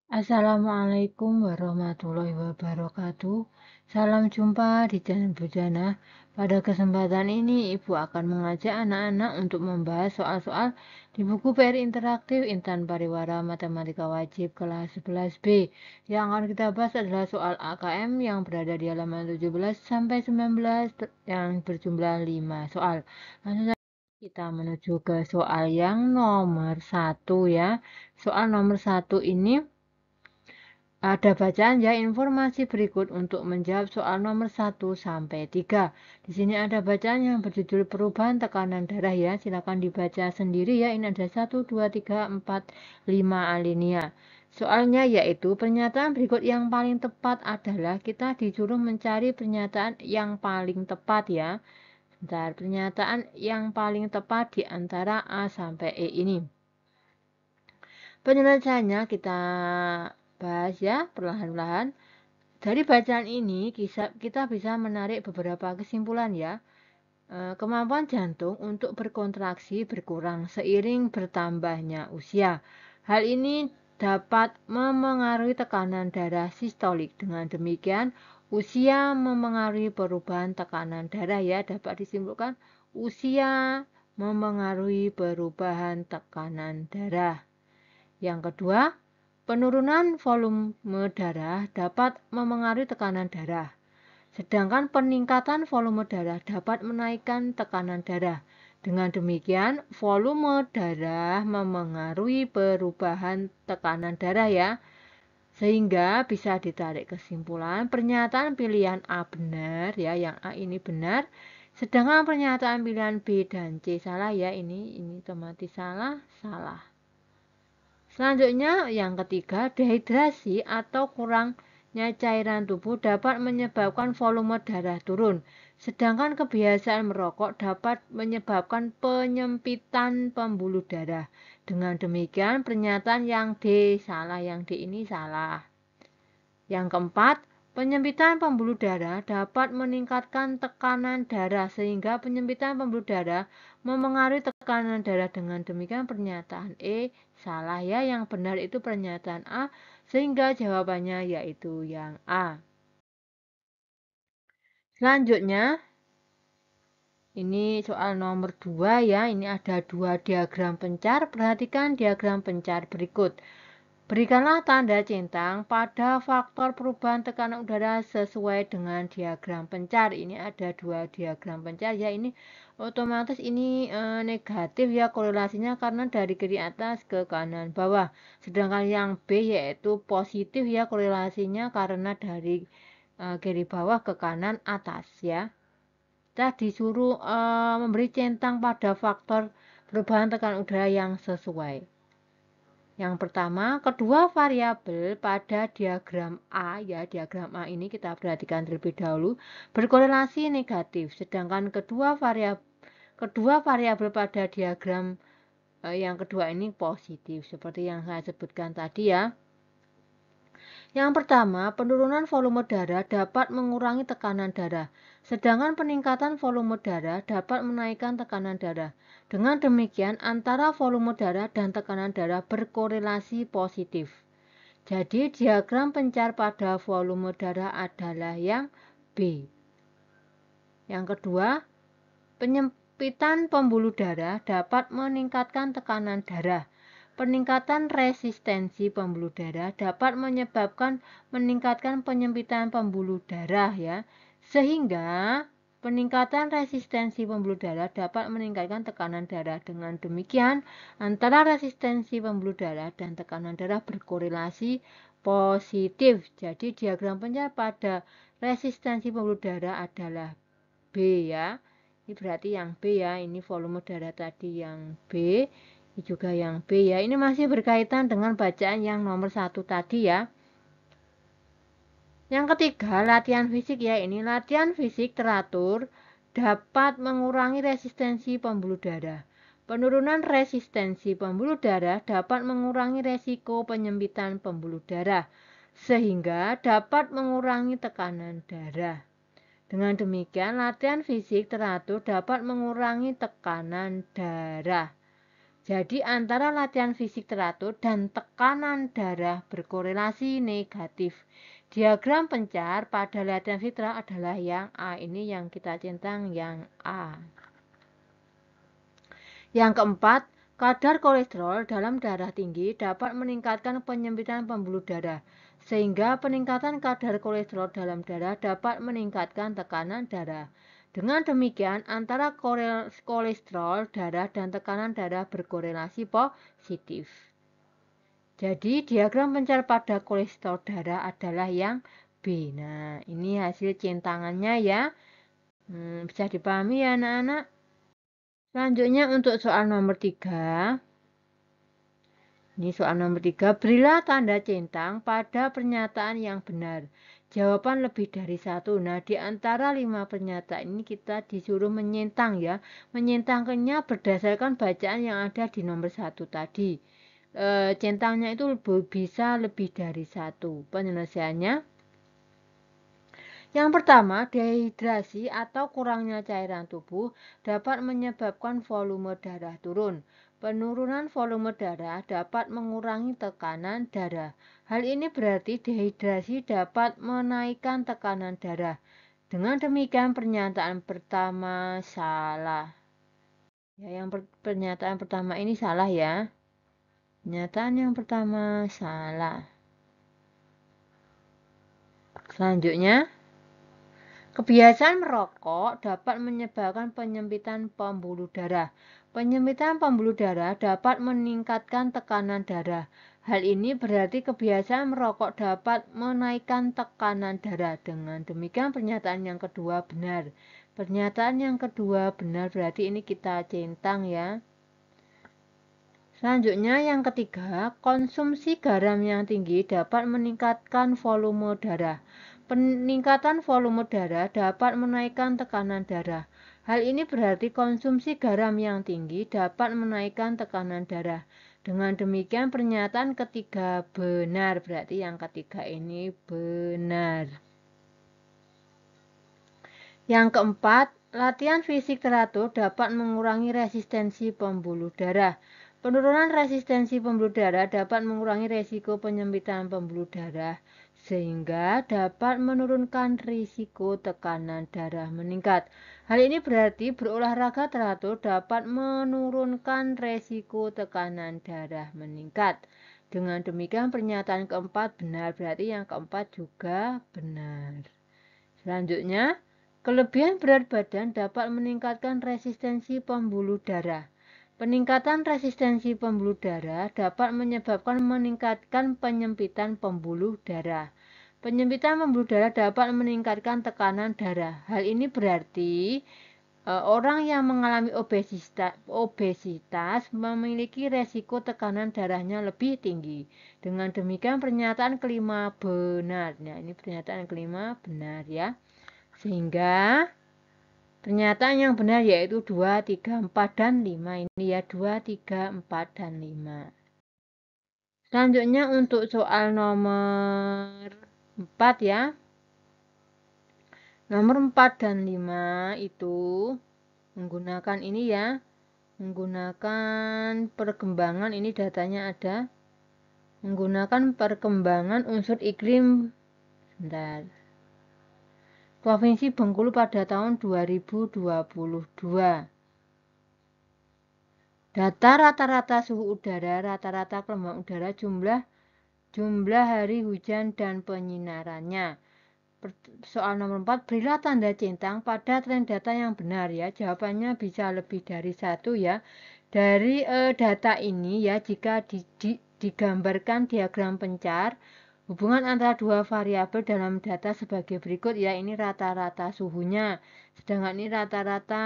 Assalamualaikum warahmatullahi wabarakatuh. Salam jumpa di Jalan Bujana. Pada kesempatan ini, Ibu akan mengajak anak-anak untuk membahas soal-soal di buku PR Interaktif Intan Pariwara Matematika Wajib kelas 11B. Yang akan kita bahas adalah soal AKM yang berada di halaman 17 sampai 19 yang berjumlah 5 soal. Langsung saja kita menuju ke soal yang nomor 1 ya. Soal nomor 1 ini ada bacaan ya informasi berikut untuk menjawab soal nomor 1 sampai 3. Di sini ada bacaan yang berjudul perubahan tekanan darah ya. Silakan dibaca sendiri ya. Ini ada 1, 2, 3, 4, 5 alinea. Soalnya yaitu pernyataan berikut yang paling tepat adalah kita disuruh mencari pernyataan yang paling tepat ya. Bentar, pernyataan yang paling tepat di antara A sampai E ini. Penyelesaiannya kita bahas ya perlahan-lahan. Dari bacaan ini kita bisa menarik beberapa kesimpulan ya. Kemampuan jantung untuk berkontraksi berkurang seiring bertambahnya usia. Hal ini dapat memengaruhi tekanan darah sistolik. Dengan demikian, usia memengaruhi perubahan tekanan darah ya. Dapat disimpulkan usia memengaruhi perubahan tekanan darah. Yang kedua, penurunan volume darah dapat memengaruhi tekanan darah. Sedangkan peningkatan volume darah dapat menaikkan tekanan darah. Dengan demikian, volume darah memengaruhi perubahan tekanan darah ya. Sehingga bisa ditarik kesimpulan pernyataan pilihan A benar ya, yang A ini benar. Sedangkan pernyataan pilihan B dan C salah ya, ini otomatis salah. Selanjutnya yang ketiga, dehidrasi atau kurangnya cairan tubuh dapat menyebabkan volume darah turun. Sedangkan kebiasaan merokok dapat menyebabkan penyempitan pembuluh darah. Dengan demikian pernyataan yang D salah, yang D ini salah. Yang keempat, penyempitan pembuluh darah dapat meningkatkan tekanan darah sehingga penyempitan pembuluh darah memengaruhi tekanan darah. Dengan demikian pernyataan E salah ya, yang benar itu pernyataan A sehingga jawabannya yaitu yang A. Selanjutnya ini soal nomor 2 ya, ini ada 2 diagram pencar. Perhatikan diagram pencar berikut. Berikanlah tanda centang pada faktor perubahan tekanan udara sesuai dengan diagram pencar. Ini ada 2 diagram pencar ya, ini otomatis ini negatif ya korelasinya karena dari kiri atas ke kanan bawah. Sedangkan yang B yaitu positif ya korelasinya karena dari kiri bawah ke kanan atas ya. Kita disuruh memberi centang pada faktor perubahan tekanan udara yang sesuai. Yang pertama, kedua variabel pada diagram A ya, diagram A ini kita perhatikan terlebih dahulu berkorelasi negatif, sedangkan kedua variabel pada diagram yang kedua ini positif seperti yang saya sebutkan tadi ya. Yang pertama, penurunan volume darah dapat mengurangi tekanan darah, sedangkan peningkatan volume darah dapat menaikkan tekanan darah. Dengan demikian, antara volume darah dan tekanan darah berkorelasi positif. Jadi, diagram pencar pada volume darah adalah yang B. Yang kedua, penyempitan pembuluh darah dapat meningkatkan tekanan darah. Peningkatan resistensi pembuluh darah dapat menyebabkan meningkatkan penyempitan pembuluh darah ya. Sehingga peningkatan resistensi pembuluh darah dapat meningkatkan tekanan darah. Dengan demikian, antara resistensi pembuluh darah dan tekanan darah berkorelasi positif. Jadi diagram pencar pada resistensi pembuluh darah adalah B ya. Ini berarti yang B ya, ini volume darah tadi yang B. Ini juga yang B ya. Ini masih berkaitan dengan bacaan yang nomor 1 tadi ya. Yang ketiga, latihan fisik ya. Ini latihan fisik teratur dapat mengurangi resistensi pembuluh darah. Penurunan resistensi pembuluh darah dapat mengurangi resiko penyempitan pembuluh darah, sehingga dapat mengurangi tekanan darah. Dengan demikian, latihan fisik teratur dapat mengurangi tekanan darah. Jadi antara latihan fisik teratur dan tekanan darah berkorelasi negatif. Diagram pencar pada latihan fisik teratur adalah yang A. Ini yang kita centang yang A. Yang keempat, kadar kolesterol dalam darah tinggi dapat meningkatkan penyempitan pembuluh darah, sehingga peningkatan kadar kolesterol dalam darah dapat meningkatkan tekanan darah. Dengan demikian, antara kolesterol darah dan tekanan darah berkorelasi positif. Jadi, diagram pencar pada kolesterol darah adalah yang B. Nah, ini hasil centangannya ya. Bisa dipahami ya anak-anak? Selanjutnya untuk soal nomor 3. Ini soal nomor 3. Berilah tanda centang pada pernyataan yang benar. Jawaban lebih dari satu. Nah, di antara 5 pernyataan ini kita disuruh menyentang ya. Menyentangkannya berdasarkan bacaan yang ada di nomor 1 tadi. Centangnya itu bisa lebih dari satu. Penyelesaiannya. Yang pertama, dehidrasi atau kurangnya cairan tubuh dapat menyebabkan volume darah turun. Penurunan volume darah dapat mengurangi tekanan darah. Hal ini berarti dehidrasi dapat menaikkan tekanan darah. Dengan demikian pernyataan pertama salah. Ya, pernyataan pertama ini salah ya. Pernyataan yang pertama salah. Selanjutnya, kebiasaan merokok dapat menyebabkan penyempitan pembuluh darah. Penyempitan pembuluh darah dapat meningkatkan tekanan darah. Hal ini berarti kebiasaan merokok dapat menaikkan tekanan darah. Dengan demikian pernyataan yang kedua benar. Pernyataan yang kedua benar berarti ini kita centang ya. Selanjutnya yang ketiga, konsumsi garam yang tinggi dapat meningkatkan volume darah. Peningkatan volume darah dapat menaikkan tekanan darah. Hal ini berarti konsumsi garam yang tinggi dapat menaikkan tekanan darah. Dengan demikian pernyataan ketiga benar, berarti yang ketiga ini benar. Yang keempat, latihan fisik teratur dapat mengurangi resistensi pembuluh darah. Penurunan resistensi pembuluh darah dapat mengurangi resiko penyempitan pembuluh darah, sehingga dapat menurunkan risiko tekanan darah meningkat. Hal ini berarti berolahraga teratur dapat menurunkan resiko tekanan darah meningkat. Dengan demikian pernyataan keempat benar, berarti yang keempat juga benar. Selanjutnya, kelebihan berat badan dapat meningkatkan resistensi pembuluh darah. Peningkatan resistensi pembuluh darah dapat menyebabkan meningkatkan penyempitan pembuluh darah. Penyempitan pembuluh darah dapat meningkatkan tekanan darah. Hal ini berarti orang yang mengalami obesitas memiliki resiko tekanan darahnya lebih tinggi. Dengan demikian pernyataan kelima benar. Nah, ini pernyataan kelima benar ya. Sehingga pernyataan yang benar yaitu 2, 3, 4, dan 5. Ini ya 2, 3, 4, dan 5. Selanjutnya untuk soal nomor 4 ya. Nomor 4 dan 5 itu menggunakan ini ya. Menggunakan perkembangan, ini datanya ada. Menggunakan perkembangan unsur iklim. Bentar. Provinsi Bengkulu pada tahun 2022. Data rata-rata suhu udara, rata-rata kelembaban udara, jumlah hari hujan dan penyinarannya. Soal nomor 4, berilah tanda centang pada tren data yang benar ya. Jawabannya bisa lebih dari satu ya. Dari data ini ya, jika digambarkan diagram pencar, hubungan antara dua variabel dalam data sebagai berikut ya. Ini rata-rata suhunya, sedangkan ini rata-rata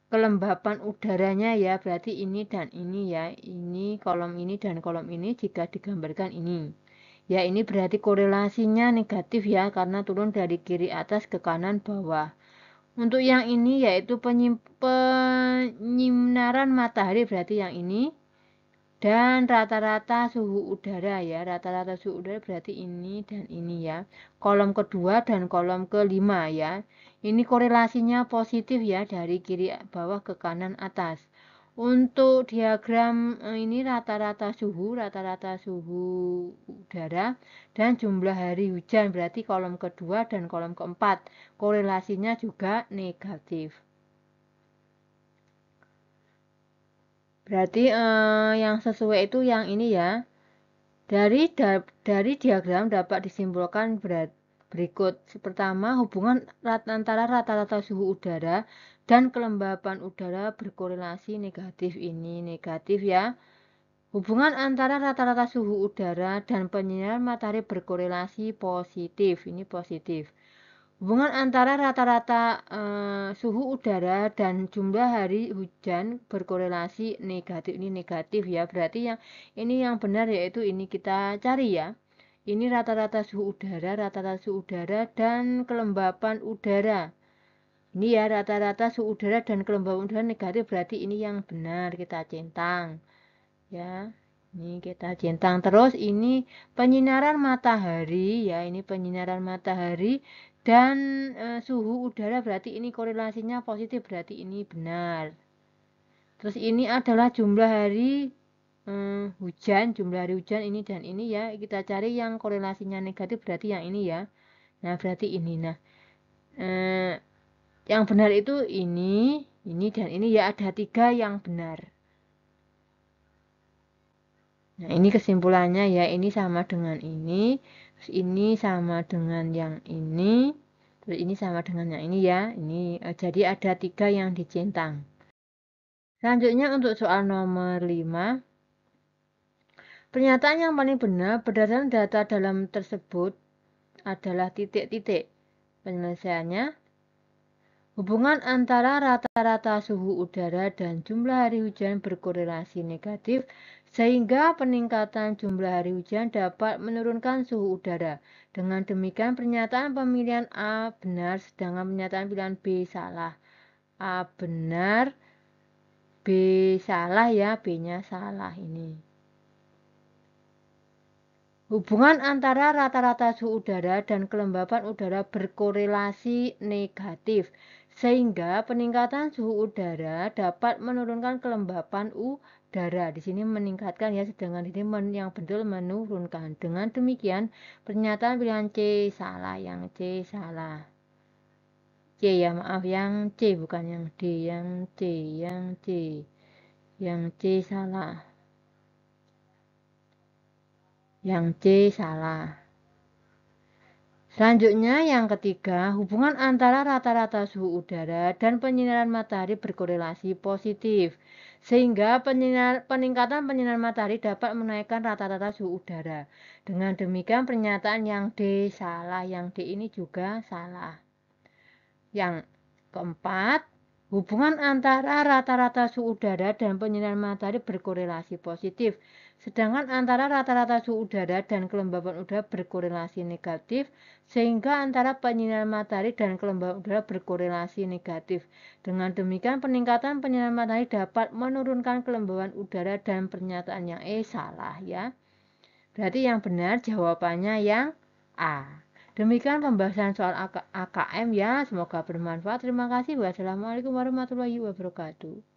kelembapan udaranya ya, berarti ini dan ini ya. Ini kolom ini dan kolom ini jika digambarkan ini. Ya, ini berarti korelasinya negatif ya, karena turun dari kiri atas ke kanan bawah. Untuk yang ini yaitu penyinaran matahari, berarti yang ini. Dan rata-rata suhu udara ya, rata-rata suhu udara berarti ini dan ini ya. Kolom kedua dan kolom kelima ya. Ini korelasinya positif ya, dari kiri bawah ke kanan atas. Untuk diagram ini rata-rata suhu udara dan jumlah hari hujan, berarti kolom kedua dan kolom keempat. Korelasinya juga negatif. Berarti yang sesuai itu yang ini ya. Dari diagram dapat disimpulkan berikut. Pertama, hubungan antara rata-rata suhu udara dan kelembapan udara berkorelasi negatif. Ini negatif ya. Hubungan antara rata-rata suhu udara dan penyinaran matahari berkorelasi positif. Ini positif. Hubungan antara rata-rata suhu udara dan jumlah hari hujan berkorelasi negatif. Ini negatif ya. Berarti yang benar yaitu ini kita cari ya. Ini rata-rata suhu udara dan kelembapan udara. Ini ya rata-rata suhu udara dan kelembapan udara negatif, berarti ini yang benar kita centang. Ya. Ini kita centang. Terus ini penyinaran matahari ya, ini penyinaran matahari dan suhu udara, berarti ini korelasinya positif, berarti ini benar. Terus ini adalah jumlah hari hujan, ini dan ini ya, kita cari yang korelasinya negatif, berarti yang ini ya. Nah, berarti ini. Nah, yang benar itu ini dan ini ya, ada 3 yang benar. Nah, ini kesimpulannya ya, ini sama dengan ini, terus ini sama dengan yang ini, terus ini sama dengan yang ini ya. Ini jadi ada 3 yang dicentang. Selanjutnya untuk soal nomor 5. Pernyataan yang paling benar berdasarkan data dalam tersebut adalah titik-titik. Penyelesaiannya, hubungan antara rata-rata suhu udara dan jumlah hari hujan berkorelasi negatif, sehingga peningkatan jumlah hari hujan dapat menurunkan suhu udara. Dengan demikian, pernyataan pemilihan A benar, sedangkan pernyataan pilihan B salah. A benar, B salah ya, B-nya salah ini. Hubungan antara rata-rata suhu udara dan kelembapan udara berkorelasi negatif, sehingga peningkatan suhu udara dapat menurunkan kelembapan udara. Di sini meningkatkan ya, sedangkan di sini yang betul menurunkan. Dengan demikian, pernyataan pilihan C salah, yang C salah. C ya, maaf, yang C bukan yang D, yang C, yang C salah. Yang C salah. Selanjutnya yang ketiga, hubungan antara rata-rata suhu udara dan penyinaran matahari berkorelasi positif, sehingga peningkatan penyinaran matahari dapat menaikkan rata-rata suhu udara. Dengan demikian pernyataan yang D salah, yang D ini juga salah. Yang keempat, hubungan antara rata-rata suhu udara dan penyinaran matahari berkorelasi positif, sedangkan antara rata-rata suhu udara dan kelembapan udara berkorelasi negatif, sehingga antara penyinaran matahari dan kelembapan udara berkorelasi negatif. Dengan demikian, peningkatan penyinaran matahari dapat menurunkan kelembapan udara, dan pernyataan yang E salah ya. Berarti yang benar jawabannya yang A. Demikian pembahasan soal AKM ya, semoga bermanfaat. Terima kasih. Wassalamualaikum warahmatullahi wabarakatuh.